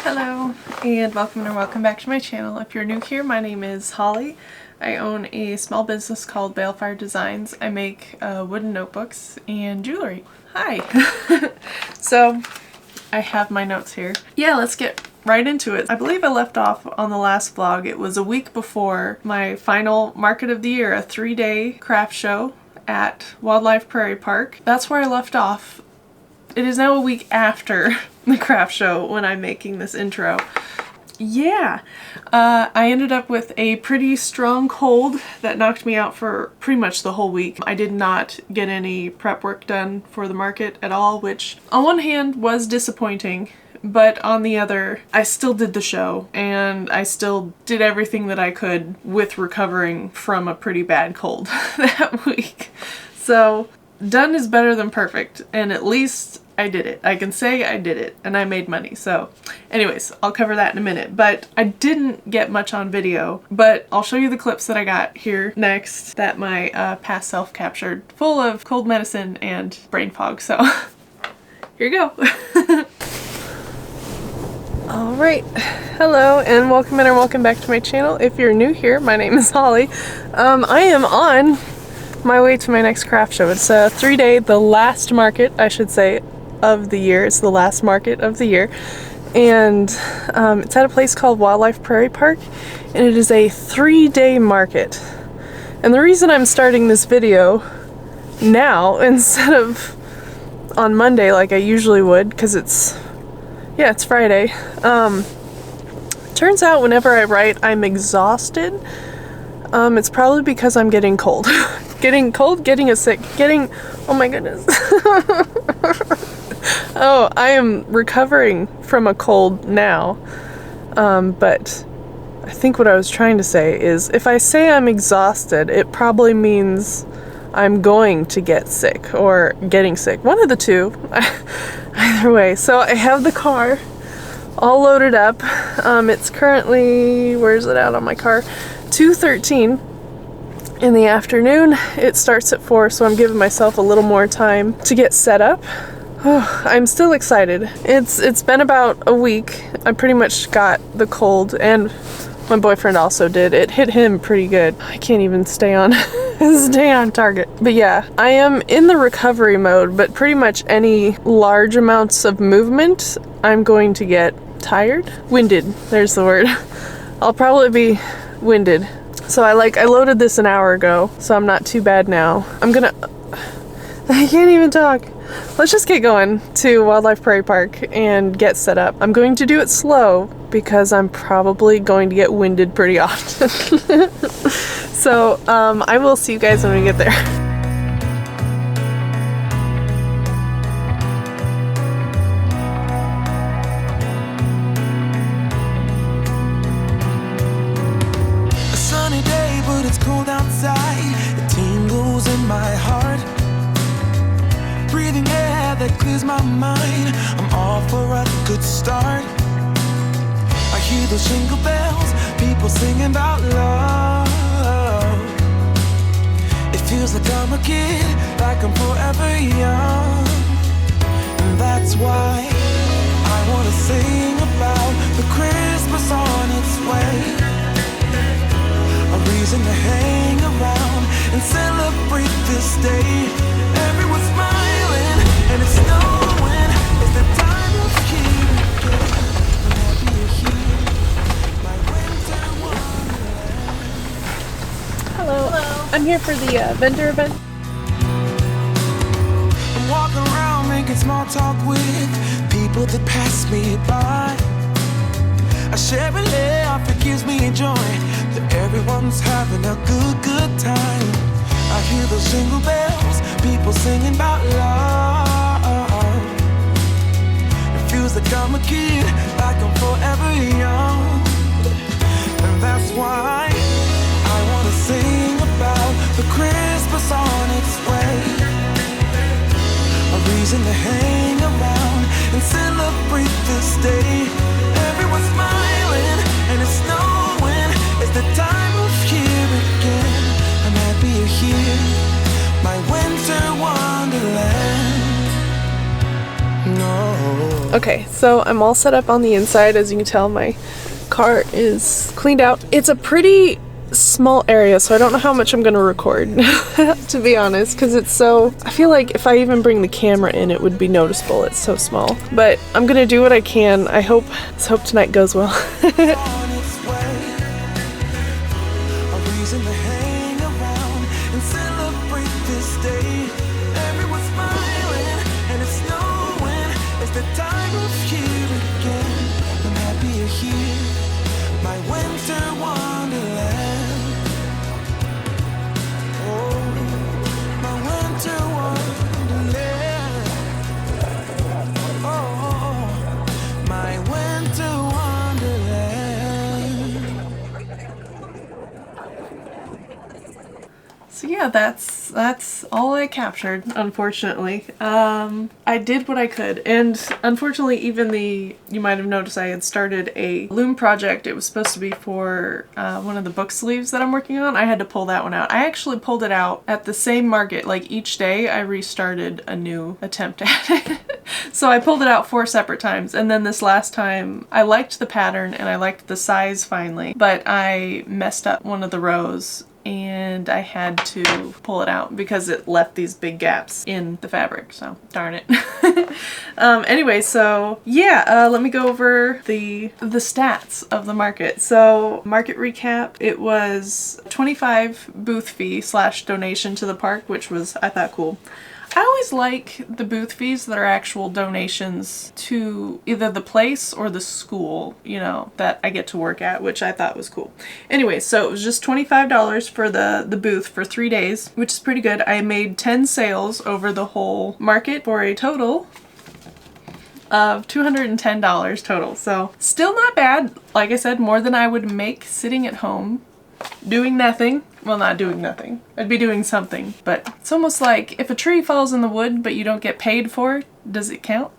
Hello and welcome back to my channel. If you're new here, my name is Holly. I own a small business called Balefire Designs. I make wooden notebooks and jewelry. Hi! So I have my notes here. Yeah, let's get right into it. I believe I left off on the last vlog. It was a week before my final market of the year, a 3-day craft show at Wildlife Prairie Park. That's where I left off. It is now a week after the craft show when I'm making this intro. Yeah, I ended up with a pretty strong cold that knocked me out for pretty much the whole week. I did not get any prep work done for the market at all, which on one hand was disappointing, but on the other, I still did the show and I still did everything that I could with recovering from a pretty bad cold that week. So done is better than perfect, and at least I did it. I can say I did it and I made money. So anyways, I'll cover that in a minute, but I didn't get much on video, but I'll show you the clips that I got here next that my past self captured, full of cold medicine and brain fog. So here you go. All right, hello and welcome back to my channel. If you're new here, my name is Holly. I am on my way to my next craft show. It's a 3-day, the last market, I should say, of the year. It's the last market of the year, and it's at a place called Wildlife Prairie Park, and it is a 3-day market. And the reason I'm starting this video now instead of on Monday like I usually would, because it's Friday. Turns out whenever I write I'm exhausted. It's probably because I'm getting cold. Getting sick, oh my goodness. Oh, I am recovering from a cold now. But I think what I was trying to say is if I say I'm exhausted, it probably means I'm going to get sick or getting sick. One of the two. Either way. So I have the car all loaded up. It's currently, where's it out on my car? 2:13 in the afternoon. It starts at 4, so I'm giving myself a little more time to get set up. Oh, I'm still excited. It's been about a week. I pretty much got the cold, and my boyfriend also did. It hit him pretty good. I can't even stay on target. But yeah, I am in the recovery mode, but pretty much any large amounts of movement, I'm going to get tired. Winded, there's the word. I'll probably be winded. So I loaded this an hour ago, so I'm not too bad now. I can't even talk. Let's just get going to Wildlife Prairie Park and get set up. I'm going to do it slow because I'm probably going to get winded pretty often. So I will see you guys when we get there. Cold outside, it tingles in my heart. Breathing air that clears my mind. I'm off for a good start. I hear those jingle bells, people singing about love. It feels like I'm a kid, like I'm forever young. And that's why I wanna sing about the Christmas on its way. A reason to hang around and celebrate this day. Everyone's smiling and it's snowing. It's the time of year again. I'm happy you're here, my winter wonderland. Hello. I'm here for the vendor event. I'm walking around making small talk with people that pass me by. I share a laugh, it gives me joy that everyone's having a good time. I hear those jingle bells, people singing about love. It feels like I'm a kid, like I'm forever young. And that's why I wanna sing about the Christmas on its way. A reason to hang around and celebrate this day. Everyone's smiling and it's snowing. It's the time of year again. I'm happy you're here, my winter wonderland. No. Okay, so I'm all set up on the inside. As you can tell, my car is cleaned out. It's a pretty small area, so I don't know how much I'm gonna record, to be honest, because it's so, I feel like if I even bring the camera in, it would be noticeable. It's so small. But I'm gonna do what I can. Let's hope tonight goes well. On its way, a reason to hang around and celebrate this day. Everyone's smiling and it's snowing. It's the time of year again. I'm happy you're here, my winter wonderland. Oh, my winter wonderland. Oh, my winter wonderland. So yeah, that's all I captured, unfortunately. I did what I could, and unfortunately you might have noticed I had started a loom project. It was supposed to be for one of the book sleeves that I'm working on. I had to pull that one out. I actually pulled it out at the same market. Like each day I restarted a new attempt at it. So I pulled it out 4 separate times, and then this last time I liked the pattern and I liked the size finally, but I messed up one of the rows and I had to pull it out because it left these big gaps in the fabric, so darn it. Anyway, so yeah, let me go over the stats of the market. So market recap, it was 25 booth fee / donation to the park, which was, I thought, cool. I always like the booth fees that are actual donations to either the place or the school, you know, that I get to work at, which I thought was cool. Anyway, so it was just $25 for the booth for 3 days, which is pretty good. I made 10 sales over the whole market for a total of $210 total. So still not bad. Like I said, more than I would make sitting at home doing nothing. Well, not doing nothing. I'd be doing something, but it's almost like if a tree falls in the wood but you don't get paid for it, does it count?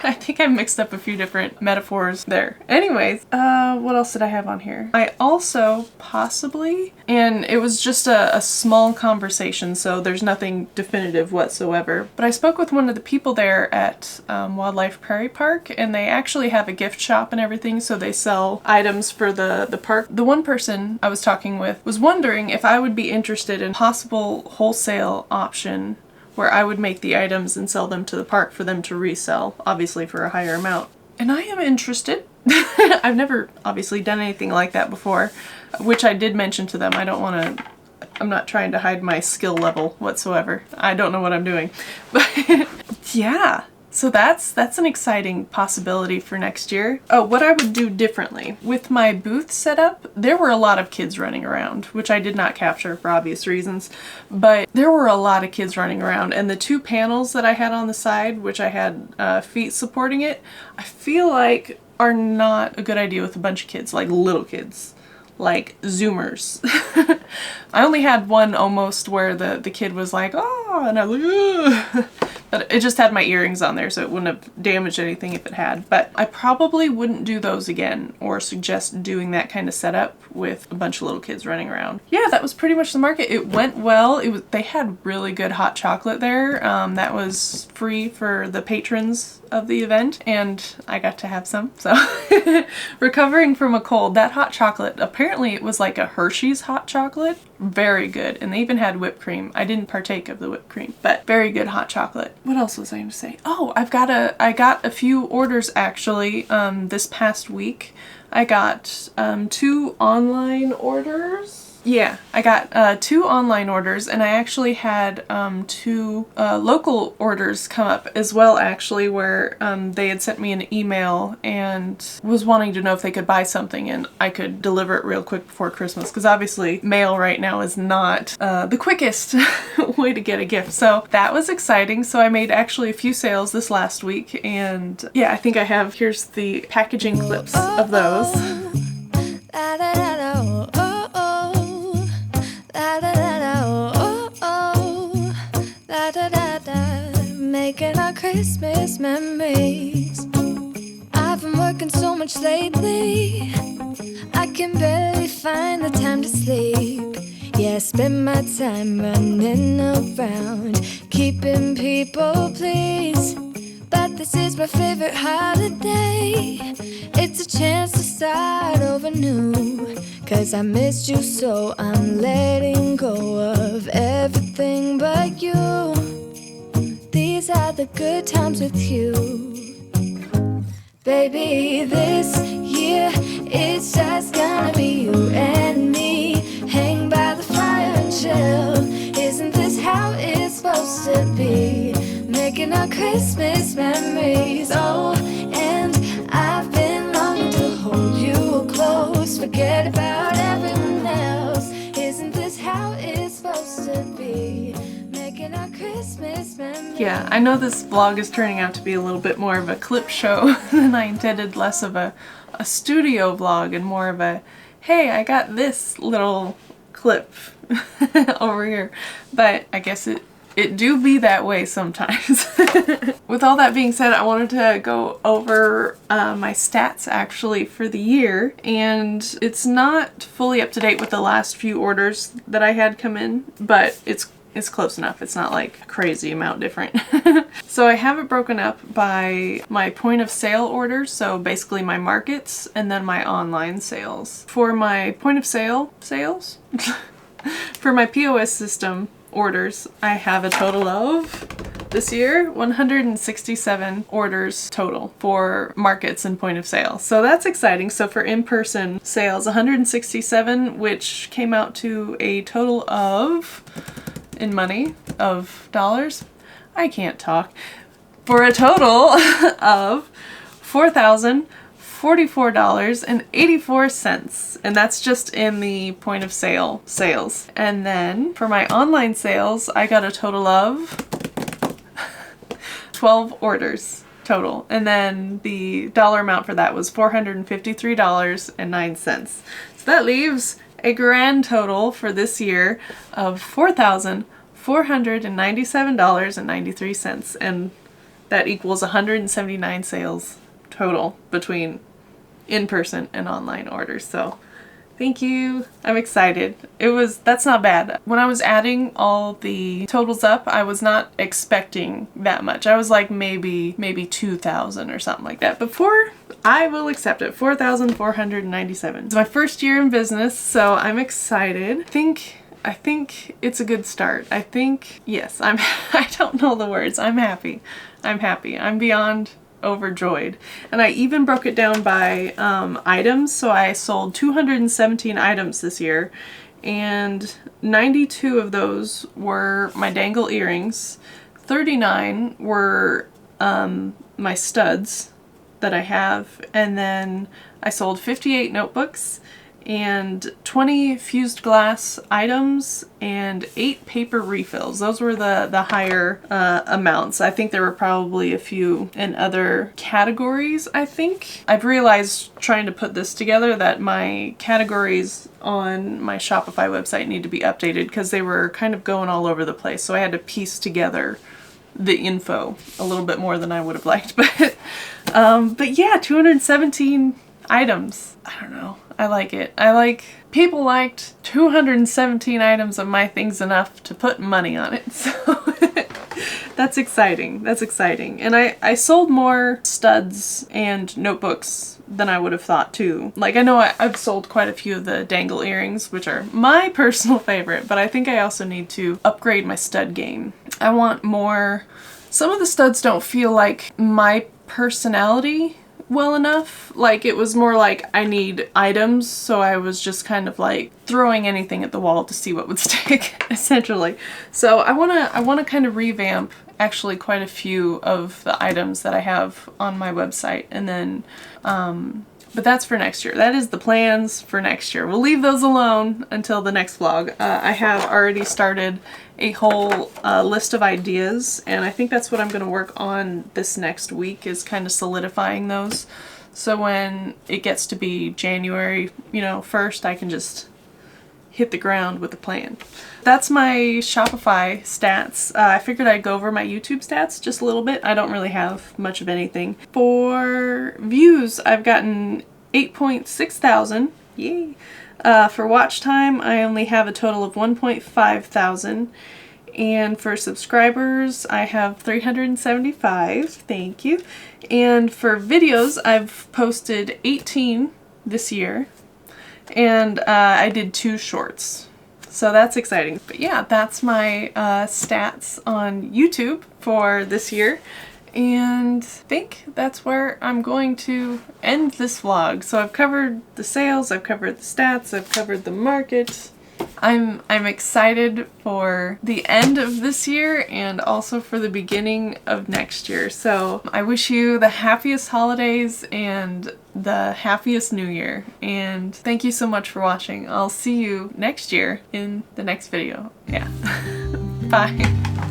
I think I mixed up a few different metaphors there. Anyways, what else did I have on here? I also possibly, and it was just a small conversation, so there's nothing definitive whatsoever, but I spoke with one of the people there at Wildlife Prairie Park, and they actually have a gift shop and everything, so they sell items for the park. The one person I was talking with was wondering if I would be interested in possible wholesale option where I would make the items and sell them to the park for them to resell, obviously for a higher amount. And I am interested. I've never obviously done anything like that before, which I did mention to them. I'm not trying to hide my skill level whatsoever. I don't know what I'm doing. But yeah. So that's an exciting possibility for next year. Oh, what I would do differently. With my booth setup, there were a lot of kids running around, which I did not capture for obvious reasons, but there were a lot of kids running around, and the 2 panels that I had on the side, which I had feet supporting it, I feel like are not a good idea with a bunch of kids, like little kids. Like Zoomers. I only had one almost where the kid was like, oh, and I was like, ugh. But it just had my earrings on there, so it wouldn't have damaged anything if it had. But I probably wouldn't do those again or suggest doing that kind of setup with a bunch of little kids running around. Yeah, that was pretty much the market. It went well. They had really good hot chocolate there. That was free for the patrons of the event, and I got to have some. So recovering from a cold, that hot chocolate, apparently it was like a Hershey's hot chocolate. Very good. And they even had whipped cream. I didn't partake of the whipped cream, but very good hot chocolate. What else was I going to say? Oh, I got a few orders actually this past week. I got 2 online orders. Yeah, I got 2 online orders, and I actually had 2 local orders come up as well, actually, where they had sent me an email and was wanting to know if they could buy something and I could deliver it real quick before Christmas, because obviously mail right now is not the quickest way to get a gift. So that was exciting. So I made actually a few sales this last week, and yeah, I think here's the packaging clips of those. Making our Christmas memories. I've been working so much lately, I can barely find the time to sleep. Yeah, I spend my time running around, keeping people pleased. But This is my favorite holiday. It's a chance to start over new. 'Cause I missed you, so I'm letting go of everything but you. These are the good times with you. Baby, this year it's just gonna be you and me. Hang by the fire and chill. Isn't this how it's supposed to be? Making our Christmas memories. Oh, and I've been longing to hold you close. Forget about everyone else. Isn't this how it's supposed to be? Making our Christmas memories. Yeah, I know this vlog is turning out to be a little bit more of a clip show than I intended, less of a studio vlog and more of a, hey, I got this little clip over here. But I guess it do be that way sometimes. With all that being said, I wanted to go over my stats actually for the year, and it's not fully up to date with the last few orders that I had come in, but it's close enough. It's not like a crazy amount different. So I have it broken up by my point of sale orders, so basically my markets and then my online sales. For my point of sale sales, for my POS system orders, I have a total of, this year, 167 orders total for markets and point of sale. So that's exciting. So for in-person sales, 167, which came out to a total of, in money, of dollars, I can't talk, for a total of $4,044.84, and that's just in the point of sale sales. And then for my online sales, I got a total of 12 orders total, and then the dollar amount for that was $453.09. So that leaves a grand total for this year of $4,497.93, and that equals 179 sales total between in-person and online orders. So thank you. I'm excited. That's not bad. When I was adding all the totals up, I was not expecting that much. I was like maybe 2,000 or something like that. But I will accept it. 4,497. It's my first year in business, so I'm excited. I think it's a good start. Yes, I don't know the words. I'm happy. I'm beyond overjoyed. And I even broke it down by items. So I sold 217 items this year, and 92 of those were my dangle earrings, 39 were my studs that I have, and then I sold 58 notebooks and 20 fused glass items and 8 paper refills. Those were the higher amounts. I think there were probably a few in other categories. I think I've realized trying to put this together that my categories on my Shopify website need to be updated because they were kind of going all over the place. So I had to piece together the info a little bit more than I would have liked. But yeah, 217 items. I don't know. I like it. People liked 217 items of my things enough to put money on it. So that's exciting. That's exciting. And I sold more studs and notebooks than I would have thought too. Like, I know I've sold quite a few of the dangle earrings, which are my personal favorite, but I think I also need to upgrade my stud game. I want more. Some of the studs don't feel like my personality well enough. Like, it was more like I need items, so I was just kind of like throwing anything at the wall to see what would stick, essentially. So I wanna kind of revamp actually quite a few of the items that I have on my website, and then but that's for next year. That is the plans for next year. We'll leave those alone until the next vlog. I have already started a whole list of ideas, and I think that's what I'm going to work on this next week, is kind of solidifying those. So when it gets to be January, 1st, I can just hit the ground with a plan. That's my Shopify stats. I figured I'd go over my YouTube stats just a little bit. I don't really have much of anything. For views, I've gotten 8.6 thousand. Yay! For watch time, I only have a total of 1.5 thousand. And for subscribers, I have 375. Thank you. And for videos, I've posted 18 this year. And I did 2 shorts. So that's exciting. But yeah, that's my stats on YouTube for this year. And I think that's where I'm going to end this vlog. So I've covered the sales, I've covered the stats, I've covered the market. I'm excited for the end of this year and also for the beginning of next year. So I wish you the happiest holidays and the happiest new year. And thank you so much for watching. I'll see you next year in the next video. Yeah. Bye.